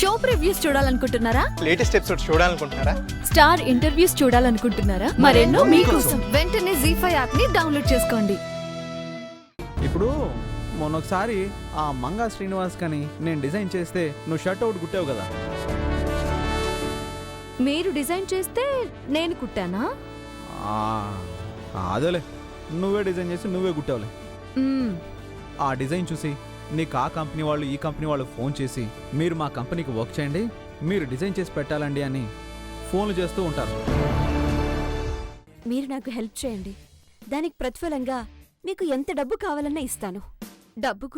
Show previews చూడాలనుకుంటున్నారా? Latest episode చూడాలనుకుంటున్నారా? Star interviews చూడాలనుకుంటున్నారా? మరెన్నో మీకోసం వెంటనే ZEE5 యాప్ ని డౌన్లోడ్ చేసుకోండి. ఇప్పుడు మొన్నొకసారి ఆ మంగా శ్రీనివాస్ కని నేను డిజైన్ చేస్తే నువ్వు షర్ట్ అవుట్ కుట్టావు కదా. మీరు డిజైన్ చేస్తే నేను కుట్టానా? అదేలే, నువ్వే డిజైన్ చేసి నువ్వే కుట్టావులే. ఆ డిజైన్ చూసి నీకు ఆ కంపెనీ వాళ్ళు ఈ కంపెనీ వాళ్ళు ఫోన్ చేసి మీరు మా కంపెనీకి వర్క్ చేయండి, మీరు డిజైన్ చేసి పెట్టాలండి అని ఫోన్లు చేస్తూ ఉంటారు. మీరు నాకు హెల్ప్ చేయండి, దానికి ప్రతిఫలంగా మీకు ఎంత డబ్బు కావాలన్నా ఇస్తాను. డబ్బు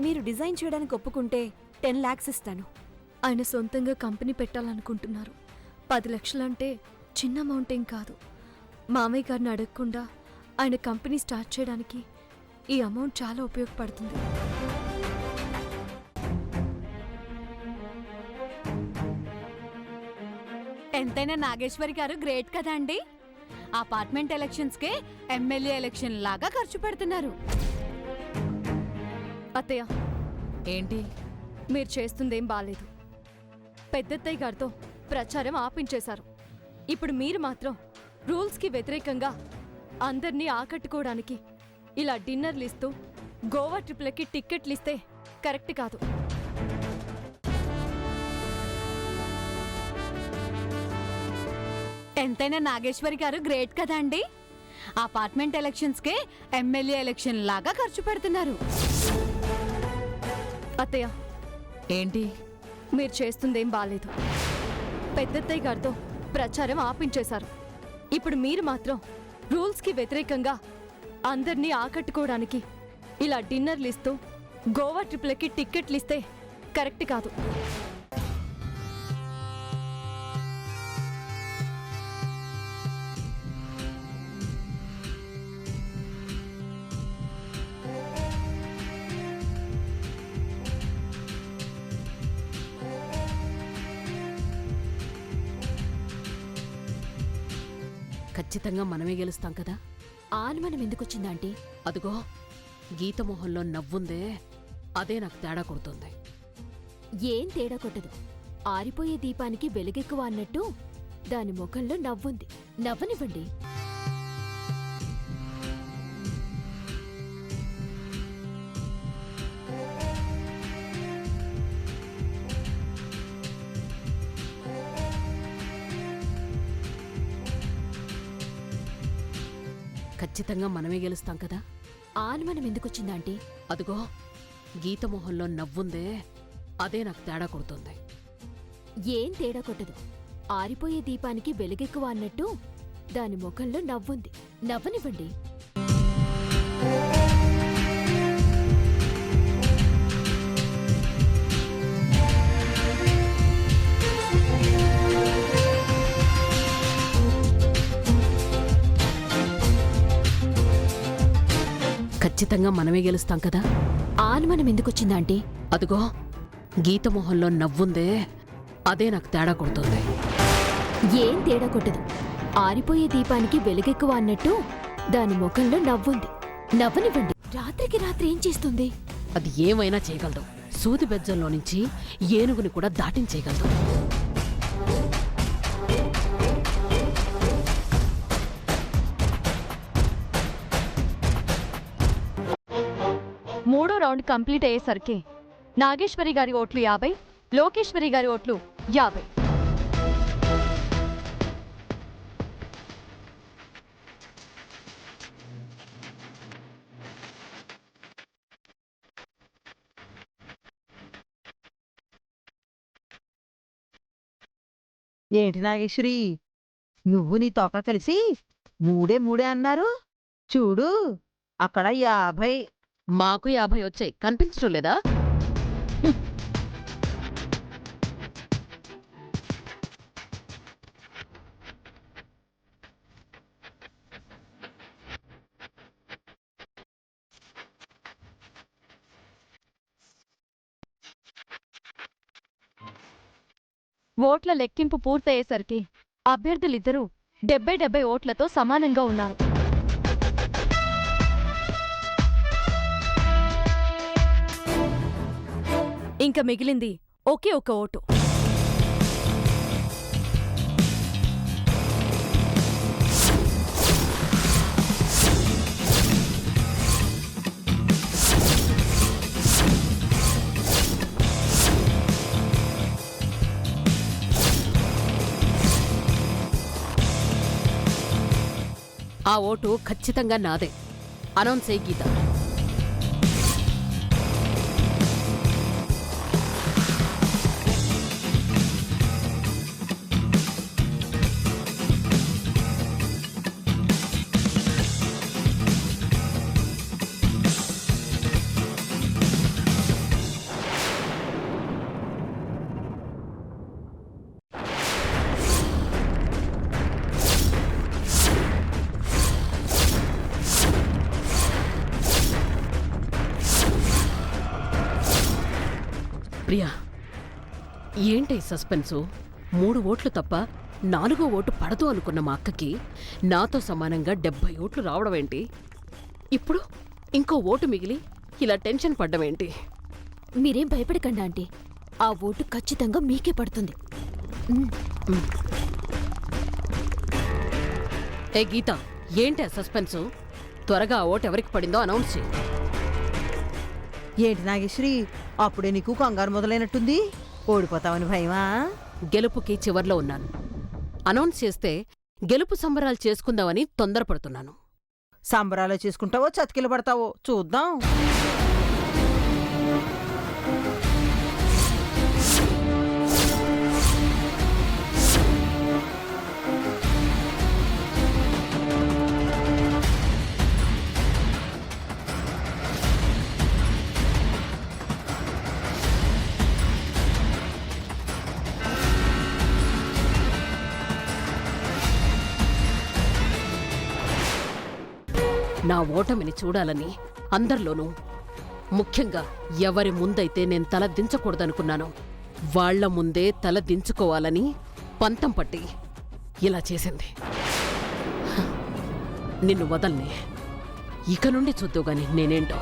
మీరు డిజైన్ చేయడానికి ఒప్పుకుంటే 10 lakhs ఇస్తాను. ఆయన సొంతంగా కంపెనీ పెట్టాలనుకుంటున్నారు. 10 లక్షలంటే చిన్న అమౌంట్ ఏం కాదు. మామయ్య గారిని అడగకుండా ఆయన కంపెనీ స్టార్ట్ చేయడానికి ఈ అమౌంట్ చాలా ఉపయోగపడుతుంది. ఎంతైనా నాగేశ్వరి గారు గ్రేట్ కదా అండి. అపార్ట్మెంట్ ఎలక్షన్స్కే ఎమ్మెల్యే ఎలక్షన్ లాగా ఖర్చు పెడుతున్నారు. అత్తయ్య, ఏంటి మీరు చేస్తుందేం బాలేదు. పెద్దత్తయ్య గారితో ప్రచారం ఆపించేశారు. ఇప్పుడు మీరు మాత్రం రూల్స్కి వ్యతిరేకంగా అందర్నీ ఆకట్టుకోవడానికి ఇలా డిన్నర్లు ఇస్తూ గోవా ట్రిప్లకి టిక్కెట్లు ఇస్తే కరెక్ట్ కాదు. ఎంతైనా నాగేశ్వరి గారు గ్రేట్ కదా అండి. అపార్ట్మెంట్ ఎలక్షన్స్కే ఎమ్మెల్యే ఎలక్షన్ లాగా ఖర్చు పెడుతున్నారు. అత్తయ్య, ఏంటి మీరు చేస్తుందేం బాలేదు. పెద్దత్తయ్య గారితో ప్రచారం ఆపించేశారు. ఇప్పుడు మీరు మాత్రం రూల్స్కి వ్యతిరేకంగా అందర్నీ ఆకట్టుకోవడానికి ఇలా డిన్నర్లు ఇస్తూ గోవా ట్రిప్లకి టిక్కెట్లు ఇస్తే కరెక్ట్ కాదు. ఖచ్చితంగా మనమే గెలుస్తాం కదా. ఆనుమానం ఎందుకొచ్చిందాంటీ? అదుగో గీతమోహంలో నవ్వుందే, అదే నాకు తేడా కొడుతుంది. ఏం తేడా కొట్టదు. ఆరిపోయే దీపానికి వెలుగెక్కువ అన్నట్టు దాని ముఖంలో నవ్వుంది. నవ్వనివ్వండి. ఖచ్చితంగా మనమే గెలుస్తాం కదా. ఆనుమానం ఎందుకొచ్చిందాంటీ? అదుగో గీతమోహంలో నవ్వుందే, అదే నాకు తేడా కొడుతుంది. ఏం తేడా కొట్టదు. ఆరిపోయే దీపానికి వెలుగెక్కువ అన్నట్టు దాని ముఖంలో నవ్వుంది. నవ్వనివ్వండి. ఖచ్చితంగా మనమే గెలుస్తాం కదా. ఆనుమానం ఎందుకొచ్చిందాంటీ? అదుగో గీతమోహంలో నవ్వుందే, అదే నాకు తేడా కొడుతుంది. ఏం తేడా కొట్టదు. ఆరిపోయే దీపానికి వెలుగెక్కువ అన్నట్టు దాని ముఖంలో నవ్వుంది. నవ్వనివ్వండి. రాత్రికి రాత్రి ఏం చేస్తుంది? అది ఏమైనా చేయగలదు. సూది బెజ్జంలో నుంచి ఏనుగుని కూడా దాటించేయగలదు. మూడో రౌండ్ కంప్లీట్ అయ్యేసరికి నాగేశ్వరి గారి ఓట్లు 50, లోకేశ్వరి గారి ఓట్లు 50. ఏంటి నాగేశ్వరి, నువ్వు నీ తోక కలిసి మూడే మూడే అన్నారు. చూడు అక్కడ 50. మాకు 50 వచ్చాయి, కనిపించడం లేదా? ఓట్ల లెక్కింపు పూర్తయ్యేసరికి అభ్యర్థులిద్దరూ 70 ఓట్లతో సమానంగా ఉన్నారు. ఇంకా మిగిలింది ఒకే ఒక ఓటు. ఆ ఓటు ఖచ్చితంగా నాదే. అనౌన్స్ అయ్యి గీత. ప్రియా, ఏంటి సస్పెన్సు? 3 ఓట్లు తప్ప 4వ ఓటు పడదు అనుకున్న మా అక్కకి నాతో సమానంగా 70 ఓట్లు రావడం ఏంటి? ఇప్పుడు ఇంకో ఓటు మిగిలి ఇలా టెన్షన్ పడ్డమేంటి? మీరేం భయపడకండి ఆంటీ, ఆ ఓటు ఖచ్చితంగా మీకే పడుతుంది. ఏ గీత, ఏంటి ఆ సస్పెన్సు? త్వరగా ఆ ఓటు ఎవరికి పడిందో అనౌన్స్ చేయి. ఏంటి నాగేశ్వరి, అప్పుడే నీకు కంగారు మొదలైనట్టుంది? ఓడిపోతావని భయమా? గెలుపుకి చివర్లో ఉన్నాను. అనౌన్స్ చేస్తే గెలుపు సంబరాలు చేసుకుందామని తొందరపడుతున్నాను. సంబరాలు చేసుకుంటావో చతికిల పడతావో చూద్దాం. నా ఓటమిని చూడాలని అందరిలోనూ, ముఖ్యంగా ఎవరి ముందైతే నేను తల దించకూడదనుకున్నానో వాళ్ల ముందే తల దించుకోవాలని పంతం పట్టి ఇలా చేసింది. నిన్ను వదల్ని. ఇక నుండి చూద్దుగాని నేనేంటో.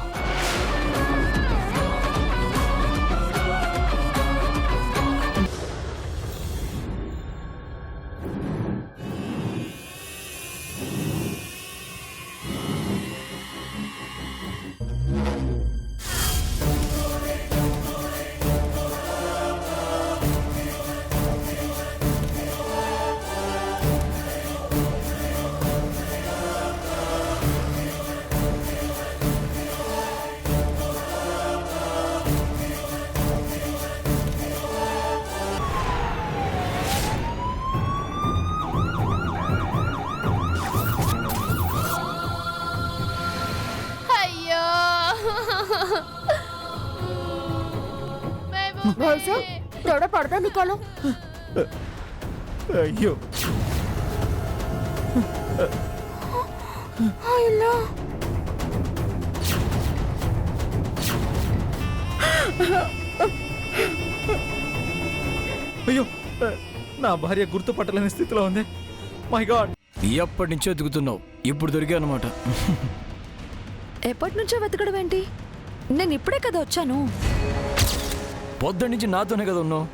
తొడ పడదా నికాలో? అయ్యో, అయ్యో, నా భార్య గుర్తుపట్టలేని స్థితిలో ఉంది. My God. ఎప్పటి నుంచో ఎదుగుతున్నావు, ఇప్పుడు దొరికా అనమాట. ఎప్పటి నుంచో వెతకడం ఏంటి? నేను ఇప్పుడే కదా వచ్చాను. పొద్దున్న నుంచి నాతోనే కదా ఉన్నావు.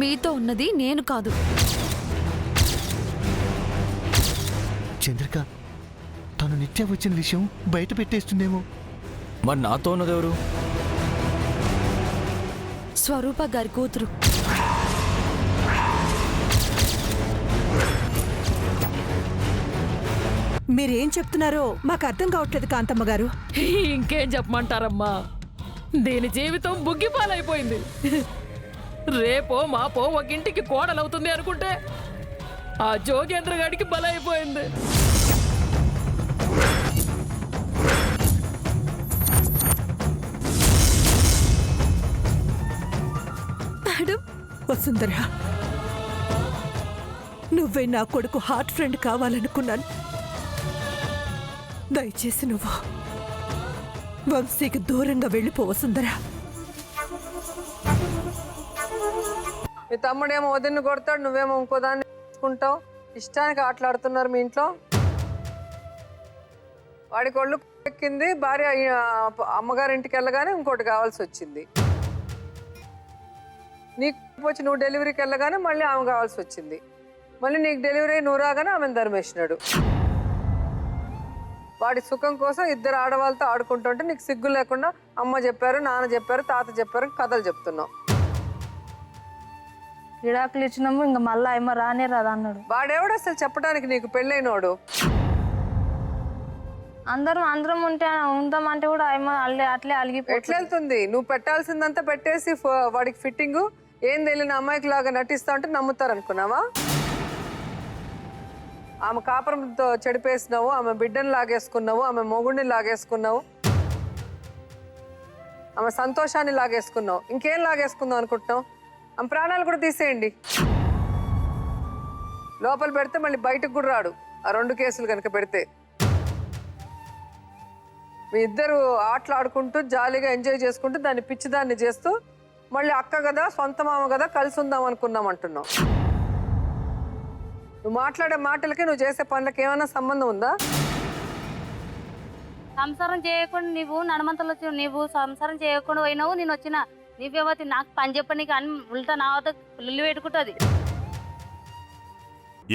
మీతో ఉన్నది నేను కాదు. చంద్రిక తను నిత్య వచ్చిన విషయం బయట పెట్టేస్తుందేమో. మరి నాతో ఉన్నది ఎవరు? స్వరూప గారి కూతురు. మీరేం చెప్తున్నారో మాకు అర్థం కావట్లేదు కాంతమ్మ గారు. ఇంకేం చెప్పమంటారమ్మా, దీని జీవితం బుగ్గిపాలైపోయింది. రేపో మాపో ఒక ఇంటికి కోడలవుతుంది అనుకుంటే ఆ జోగేంద్ర గాడికి బలైపోయింది. మేడం, వసుంధరా, నువ్వే నా కొడుకు హార్ట్ ఫ్రెండ్ కావాలనుకున్నాను. దయచేసి నువ్వు వంశీకి దూరంగా వెళ్ళిపో వసుంధరా. మీ తమ్ముడేమో వదిన్ని కొడతాడు, నువ్వేమో ఇంకో దాన్ని తీసుకుంటావు. ఇష్టానికి ఆటలాడుతున్నారు మీ ఇంట్లో. వాడికి ఒళ్ళు ఎక్కింది, భార్య అమ్మగారింటికి వెళ్ళగానే ఇంకోటి కావాల్సి వచ్చింది. నీకు వచ్చి నువ్వు డెలివరీకి వెళ్ళగానే మళ్ళీ ఆమె కావాల్సి వచ్చింది. మళ్ళీ నీకు డెలివరీ నువ్వు రాగానే ఆమెను ధర్మేసినాడు. వాడి సుఖం కోసం ఇద్దరు ఆడవాళ్ళతో ఆడుకుంటుంటే నీకు సిగ్గు లేకుండా అమ్మ చెప్పారు, నాన్న చెప్పారు, తాత చెప్పారు కథలు చెప్తున్నావు. విడాకులు ఇచ్చినాము, ఇంకా మళ్ళీ ఆయమ్మ రానే రాదా అన్నాడు. వాడెవడు అసలు చెప్పడానికి నీకు పెళ్ళైనోడు? అందరం ఉందామంటే కూడా ఆయమ్మ అట్లే అలిగి ఎట్లా వెళ్తుంది? నువ్వు పెట్టాల్సిందంతా పెట్టేసి వాడికి ఫిట్టింగ్ ఏం తెలియని అమ్మాయికి లాగా నటిస్తా ఉంటే నమ్ముతారు అనుకున్నావా? ఆమె కాపురంతో చెడిపేసినావు, ఆమె బిడ్డను లాగేసుకున్నావు, ఆమె మొగుడిని లాగేసుకున్నావు, ఆమె సంతోషాన్ని లాగేసుకున్నావు. ఇంకేం లాగేసుకుందాం అనుకుంటున్నావు? ఆమె ప్రాణాలు కూడా తీసేయండి. లోపల పెడితే మళ్ళీ బయటకు కూడా రాడు ఆ 2 కేసులు కనుక పెడితే. మీ ఇద్దరు ఆటలాడుకుంటూ జాలీగా ఎంజాయ్ చేసుకుంటూ దాన్ని పిచ్చిదాన్ని చేస్తూ మళ్ళీ అక్క కదా సొంత మామ కదా కలిసి ఉందాం అనుకున్నాం అంటున్నావు. నువ్వు మాట్లాడే మాటలకి నువ్వు చేసే పనులకి ఏమైనా సంబంధం ఉందా? సంసారం చేయకుండా నీవు నడమంతలో నీవు సంసారం చేయకుండా పోయినావు. నేను వచ్చిన నీవేవతి నాకు పని చెప్పనీకి అని ఉల్టా నా వద్ద పుల్లు పెట్టుకుంటుంది.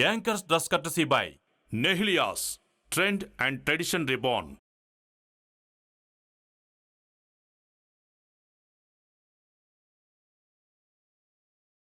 యాంకర్స్ డ్రెస్ కట్టసీ బై నెహిలియాస్ ట్రెండ్ అండ్ ట్రెడిషన్ రిబాన్.